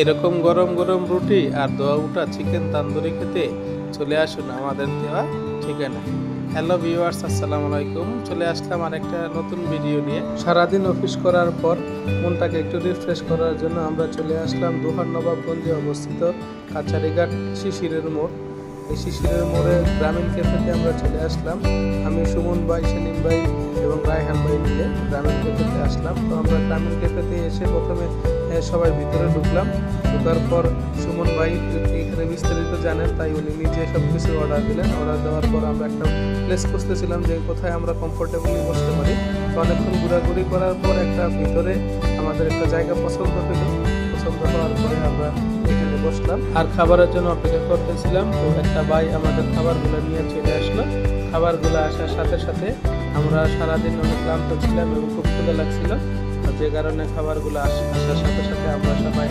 এরকম গরম গরম রুটি আর দোয়া উঠা চিকেন তান্দুরি খেতে চলে আসুন আমাদের দেওয়া ঠিকানা। হ্যালো ভিউয়ার্স, আসসালামু আলাইকুম। চলে আসলাম আরেকটা নতুন ভিডিও নিয়ে। সারাদিন অফিস করার পর মনটাকে একটু রিফ্রেশ করার জন্য আমরা চলে আসলাম দোহার নবাবগঞ্জে অবস্থিত কাছারিঘাট শিশিরের মোড়। এই শিশিরের মোড়ে গ্রামীণ ক্যাফেতে আমরা চলে আসলাম। আমি সুমন ভাই, সেলিম ভাই এবং রায়হান ভাই মিলে গ্রামীণ ক্যাফেতে আসলাম। তো আমরা গ্রামীণ ক্যাফেতে এসে প্রথমে সবাই ভিতরে ঢুকলাম। ঢোকার পর সুমন ভাই এখানে বিস্তারিত জানেন, তাই উনি নিজে সব কিছু অর্ডার দিলেন। অর্ডার দেওয়ার পর আমরা একটা প্লেস খুঁজতেছিলাম যে কোথায় আমরা কমফোর্টেবলি বসতে পারি। তো অনেকক্ষণ ঘোরাঘুরি করার পর একটা ভিতরে আমাদের একটা জায়গা পছন্দ হলো। পছন্দ হওয়ার পরে আমরা এখানে বসলাম আর খাবারের জন্য অপেক্ষা করতেছিলাম। তো একটা ভাই আমাদের খাবারগুলো নিয়ে চলে আসলো। খাবারগুলো আসার সাথে সাথে আমরা সারাদিন অনেক ক্লান্ত ছিলাম এবং খুব ক্ষুধা লাগছিল, যে কারণে খাবারগুলো আসার সাথে সাথে আমরা সবাই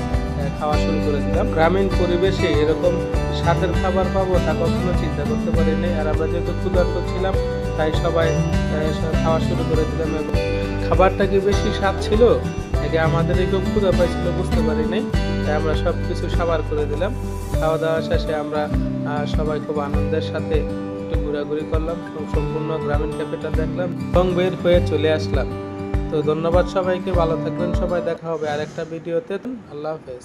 খাওয়া শুরু করে দিলাম। গ্রামীণ পরিবেশে এরকম স্বাদের খাবার পাবো তা কখনো চিন্তা করতে পারিনি। আর আমরা যেহেতু ক্ষুধার্ত ছিলাম তাই সবাই খাওয়া শুরু করে দিলাম। এবং খাবারটা কি বেশি স্বাদ ছিল নাকি আমাদের খুব ক্ষুধা পাইছিল বুঝতে পারি নাই, তাই আমরা সব কিছু সাবার করে দিলাম। খাওয়া দাওয়া শেষে আমরা সবাই খুব আনন্দের সাথে একটু ঘোরাঘুরি করলাম এবং সম্পূর্ণ গ্রামীণ ক্যাফেটা দেখলাম এবং বের হয়ে চলে আসলাম। তো ধন্যবাদ সবাইকে, ভালো থাকবেন সবাই। দেখা হবে আরেকটা ভিডিওতে। আল্লাহ হাফেজ।